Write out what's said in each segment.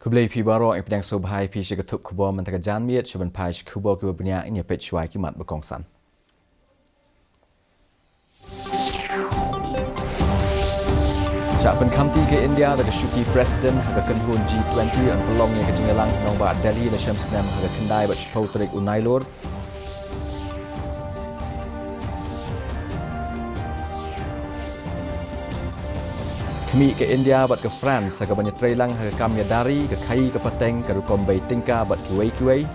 Kublai pi baro yang pedang sobhai pi shikatup kubo mentaka janmiat shaban paish kubo kubo benya ini pet shwai kimat berkongsan. Syapan kamti ke India daga syuki presiden haga kenhun G20 an pelongnya ke jengelang nong ba Delhi le Shamsnam haga kendai bat shpotrik unailor. Kami ke India bat ke France haga banyak trailang haga kamya dari ke kai ke pateng ke rukombay tingka bat kiway-kiway.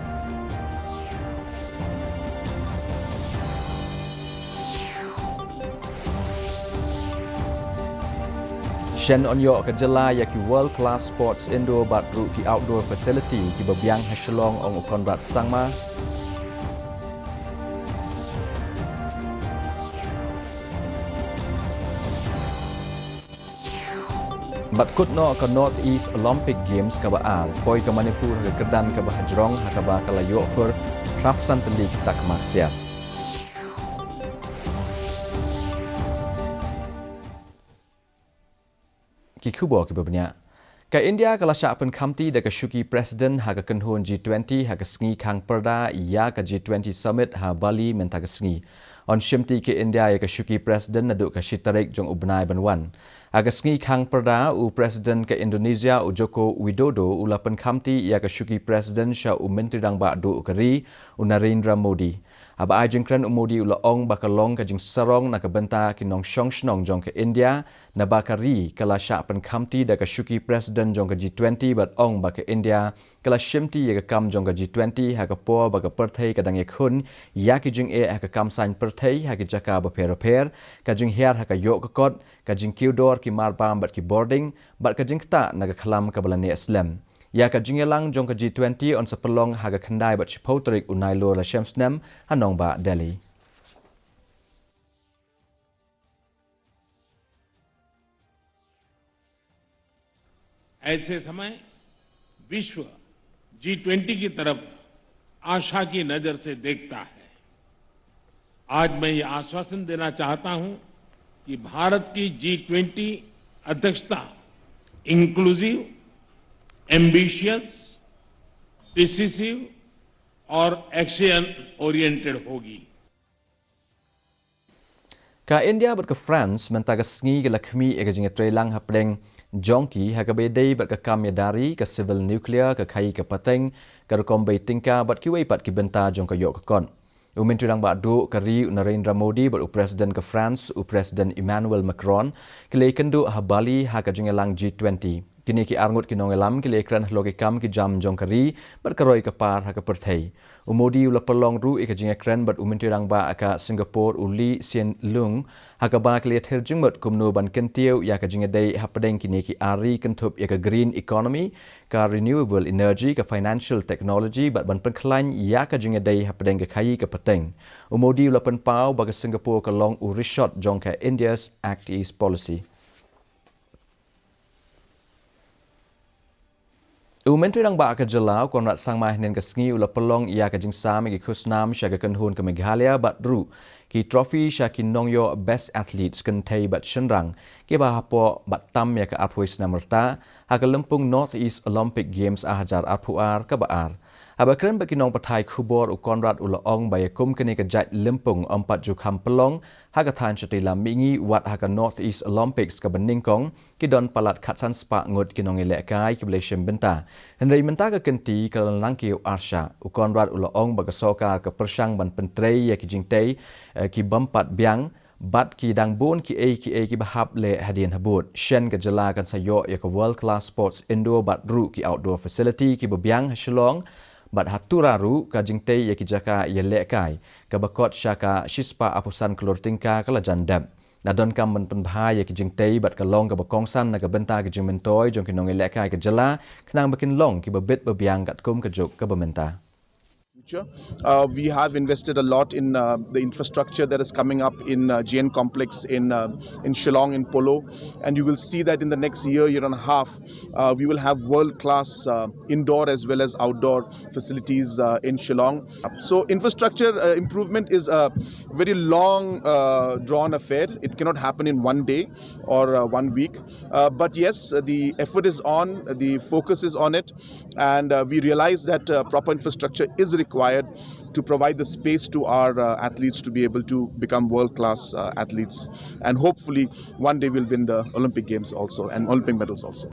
Shen onyo ke jela ya ki world class sports indoor bat ru ki outdoor facility ki babiang hasilong ong ukon rat sangma. Bat kutno ke North East Olympic Games ke baal, poi ke Manipur ke Kedan ke Bahajrong ha ke ba ke layok per trafsan tendi kita ke maksiat. Ki kubo ki babnya. Ke India ke lasyapan kamti de ke syuki presiden ha ke kenhun G20 ha ke sengi kang perda ya ke G20 summit ha Bali menta ke sengi. On shimti ke India ya ke syuki presiden naduk ke shitarik jong ubnai banwan. Agus ngi kang perda u Presiden ke Indonesia u Joko Widodo ulapan kamti ia ke syuki Presiden Syah u Menteri Dang Ba Du Keri u Narendra Modi. Aba ai jengkran u Modi ula ong bakalong ke jing sarong na ke benta kinong syong shnong jong ke India na bakari kala syapan kamti da ke syuki Presiden jong ke G20 bat ong ba ke India kala shimti ia ke kam jong ke G20 ha ke po ba ke perthai ke dang khun ya ki jing e ha ke kam sain perthai ha ke jaka ba per ka jing hiar ha ke yok ke kot ka jing kiudor ki marbam bat ki boarding bat ka jing kta na ke khalam ka balani Islam. Ya ka jingelang jong ka G20 on sepelong haga kendai bat shipotrik unailor la Shamsnam hanong ba Delhi. ऐसे समय विश्व G20 की तरफ आशा की नजर से देखता है। आज मैं ये आश्वासन देना चाहता हूं कि भारत की G20 अध्यक्षता इंक्लूसिव, एम्बिशियस, डिसिसिव और एक्शन ओरिएंटेड होगी। Ka India bat ke France mentaga sengi ke lakmi e ke jinga trailang hapdeng jongki ha ke bedai bat ke kam dari ke civil nuclear ke kai ke pateng ke rukombay tingka bat ki wei pat ki benta jong ke yok ke kon. U Menteri Dang Ba Du Keri Narendra Modi bat u Presiden ke France u Presiden Emmanuel Macron ke le kendu ha Bali ha ke jingelang G20. Kini ki arngut ki nongelam ki lekran logikam ki jam jongkari berkeroi ke par ha ke perthai. Umodi ula pelong ru ke jingekran bat Menteri Dang Ba ka Singapore uli Sien Lung ha ke ba ki le terjengmut kumno ban kentiu ya ke jingedai ha pedeng kini ki ari kentup ya ke green economy ka renewable energy ke financial technology bat ban penklan ya ke jingedai ha pedeng ke kai ke peteng. Umodi ula penpau ba ke Singapore ke long u resort jong ke India's Act East policy. Menteri Dang Ba ke jelau konrat sangmai nen ke sengi ula pelong ia ke jingsam ke khusnam syaga kenhun ke Meghalaya bat ru ki trophy syakin nongyo best athletes kentai bat shenrang ke bahapo bat tam ya ke aphuis namerta ha ke lempung North East Olympic Games ahajar aphuar ke baar. Abakren bagi nong patai khubor u konrat ula ong bayakum kene ke jat lempung 4 jukam pelong ha ke than chatila mingi wat ha ke North East Olympics ke beningkong ki don palat khatsan spa ngut ki nong elek kai ki bleshem benta. Henry menta ke kenti ke langki arsha u konrat ula ong baga soka ke persang ban pentrei ya ki jingtei ki bampat biang bat ki dang bon ki ki bahap le hadian habut shen ke jela kan sayo ya ke world class sports indoor bat ru ki outdoor facility ki bebiang hasilong bat haturaru ka jingtei ya ki jaka ya lekai ka bakot syaka shispa apusan kelur tingka kala jandab nadon kam men penbahai ya ki jingtei bat ka long ka bakongsan na ka benta ki jingmentoi jong ki nong lekai ka jela kenang bakin long ki babit bebiang kat kum ka juk ka bementa. future. We have invested a lot in the infrastructure that is coming up in GN Complex in Shillong, in Polo, and you will see that in the next year and a half, we will have world-class indoor as well as outdoor facilities in Shillong. So infrastructure improvement is a very long drawn affair. It cannot happen in one day or 1 week. But yes, the effort is on, the focus is on it, and we realize that proper infrastructure is required to provide the space to our athletes to be able to become world-class athletes. And hopefully one day we'll win the Olympic Games also and Olympic medals also.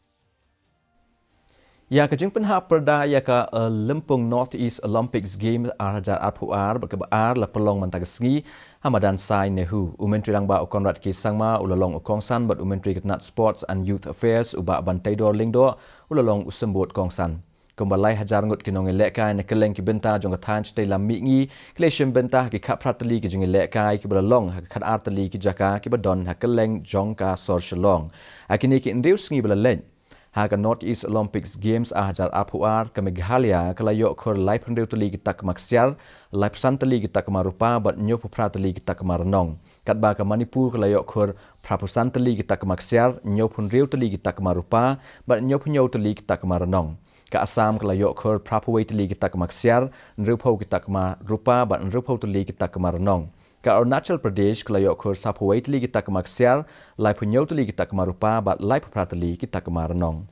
Ya kajing penha perda ya ka Lempung North East Olympics Game arhajar arpuar berkebar la pelong mantagasngi Hamadan Sai Nehu Umentri Langba Ukonrat Ki Sangma ulalong Ukongsan but Umentri Ketnat Sports and Youth Affairs uba Bantaidor Lingdo ulalong Usembot Kongsan Kumbalai hajar ngut kinong elekai ne keleng ki benta jong kathan chtai lam mingi kleshim benta ki khat pratali ki jing elekai ki balalong ha khat artali ki jaka ki badon ha keleng jong ka sor shalong akini ki indius ngi balaleng Haga North East Olympics Games ahajar apuar ke Meghalaya kalayo khor lai pendeu tali kita ke maksiar lai pesan tali kita ke marupa bat nyo pupra tali kita ke marenong katba ke Manipur kalayo khor prapusan tali kita ke maksiar nyo pendeu tali kita ke marupa bat nyo penyo tali kita ke marenong ke Assam kalayo khor prapuwei tali kita ke maksiar nrupau kita ke marupa bat nrupau tali kita ke marenong Ka Arunachal Pradesh kelayo khur sapuwai tali kita ke maksiar, lai punyau tali kita ke marupa, bat lai pepratali kita ke marenong.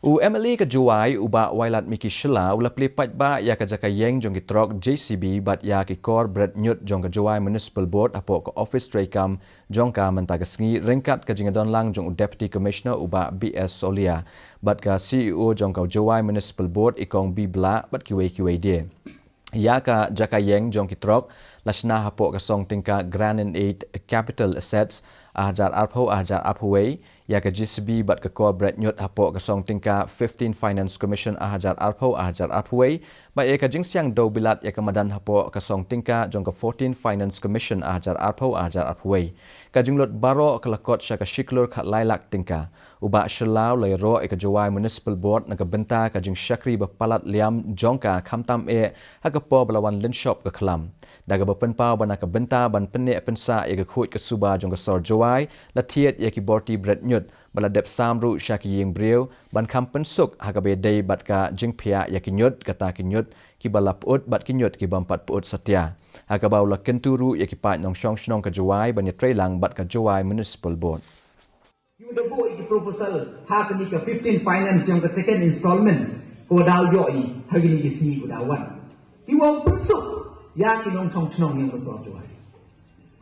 MLA ke Juwai uba wailat Miki Shila ula pelipat ba ya ke jaka yeng jong ki trok JCB bat ya ki kor Brad Nyut jong ke Juwai Municipal Board apo ke Office Traikam jong ka mentagasngi ringkat ke jingadon lang jong Deputy Commissioner uba BS Solia bat ka CEO jong ka Juwai Municipal Board ikong B Bla bat kiwe dia. Ya ka jaka yeng jong kitrok lasna hapo ka song tingka Grand and 8 Capital Assets ahajar arphuwei ya ka GCB bat ka corporate nyut hapo ka song tingka 15 Finance Commission ahajar arphuwei ba ya ka jingsiang do bilat ya ka madan hapo ka song tingka jong ka 14 Finance Commission ahajar arphuwei ka jinglot baro ka lakot sya ka shiklur khat lailak tingka uba shalau lairo ka Juwai Municipal Board na ka benta ka jing syakri bapalat liam jongka khamtam ha ka po balawan linshop ka klam daga bapenpau bana ka benta ban penne pensa ya ka khut ka suba jong ka sor Juwai la thiet ya ki borti Brad Nyut bala dep samru syaki yeng breu ban kham pensuk ha ka be dei bat ka jingphia ya ki nyut kata ki nyut ki bala put bat ki nyut ki bampat put satya ha ka baula kenturu ya ki pa nong shong shnong ka Juwai ban ya trailang bat ka Juwai Municipal Board You the boy the proposal happening ka 15 finance yung ka second installment ko daw yoi hagini isni ko dawan. Iwaw pusok ya kinong chong chnong yung so joy.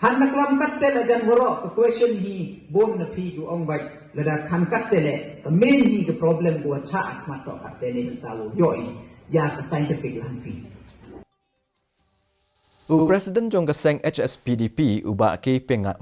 Han naklam katte la jan goro ka question hi bon na phi ku ong bai la da kan katte le ka main hi ka problem ko cha at mat to katte le ta wo yoi ya ka scientific lan fi. Presiden jong kaseng HSPDP uba ke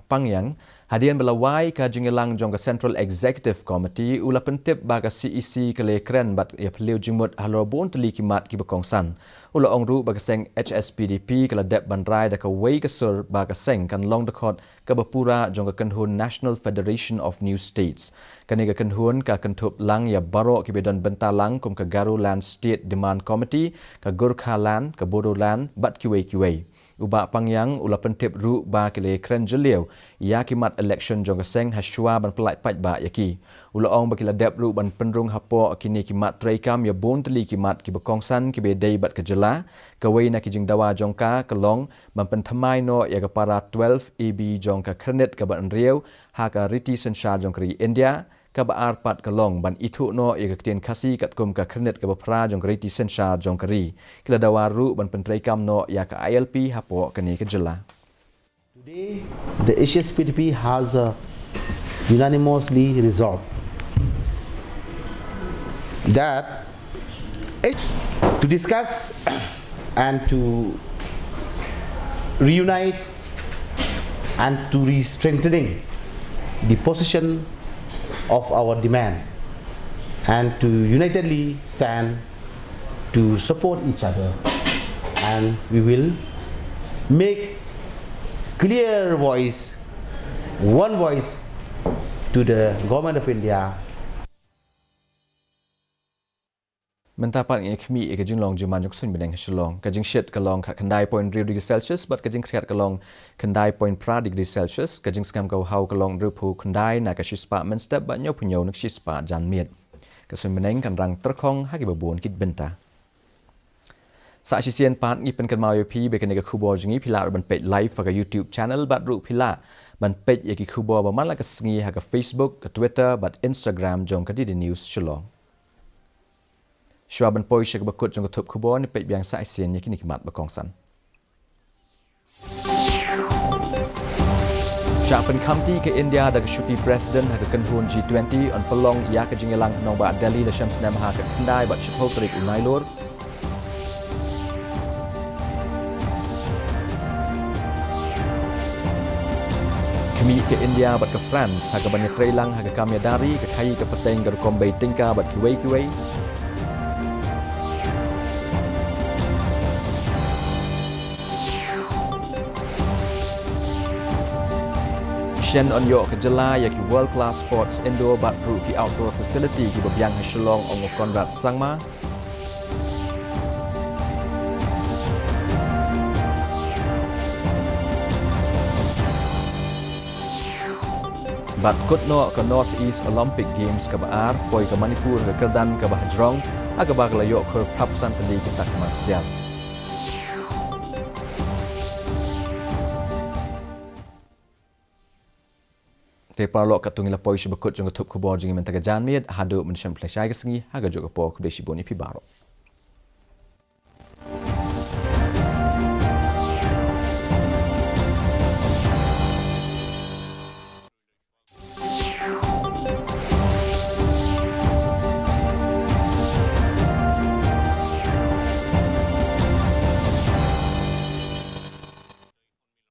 pangyang hadian belawai ka jingelang jong Central Executive Committee ula pentip ba ka CEC kale kren bat ya pleu jingmut halobon teli kimat ki bekongsan ula ongru ba kaseng HSPDP kala dep bandrai da ka wei ka sur ba ka seng kan long dekot ka bapura jong ka kenhun National Federation of New States kani ka kenhun ka kentup lang ya baro ki bedon bentalang kum ka Garu Land State Demand Committee ka Gurkha Land ka Bodo Land bat kiwei uba pangyang ula pentip ru ba kile kren jeliu ya kimat election jong seng haswa ban pelai pat ba yaki ula ong ba kila dep ru ban penrung hapo kini kimat traikam ya bon teli kimat ki bekongsan ki be dei bat ke jela ka wei na ki jing dawa jongka kelong ban penthamai no ya ka para 12 eb jongka krenet ka ban rieu ha ka riti senshar jong kri India ka ba arpat kalong ban itu no ya ka tien Khasi kat kum ka krenet ka bapra jong riti senshar jong kri kila dawaru ban pentraikam no ya ka ILP hapo kani ka jela. Today the HSPDP has unanimously resolved that to discuss and to reunite and to re-strengthening the position of our demand and to unitedly stand to support each other, and we will make clear voice, one voice to the government of India. Mentapat ini kami kajing long juman joksun bidang Shillong kajing shit kalong kandai point 3 degree Celsius but kajing kriat kalong kandai point pra degree Celsius kajing skam kau hau kalong rupu kandai na kashispa menstep ba nyo punyo nak shispa jan miet kasun bidang kan rang terkong hagi babon kit benta sa sisian pat ngi pen kan mau pi be kan ga kubo jingi pila ban page live ka YouTube channel bat ru pila ban page yaki kubo ba man la ka sngi ha ka Facebook ka Twitter bat Instagram jong ka di news Shillong Shwaban poi shek bakut jong tup kubo ni pet biang sa isien yaki nikmat bakongsan. Shapan kamti ke India daga shuti president ha ke kenhun G20 on pelong ya ke jingelang nong ba Delhi la shams nam ha ke kendai bat shipol trik unailor. Kami ke India bat ke France ha ke banyak trailang ha ke kamyadari ke kai ke peteng ke kombay tingka bat kiwei-kiwei. Shen on yo ke jela yaki world class sports indoor bat ru ki outdoor facility ki babiang Shillong ong Konrad Sangma bat kutno ke North East Olympic Games ke baar poi ke Manipur ke Kedan ke Bahjrong aga bag layo ke prapusan pendi kita kemaksiat Tepa lok katungila poi shibakut jong tup kubo jingi mentaga janmiet hadu mensyam plesai kesengi haga juga po kudeshi boni pibaro.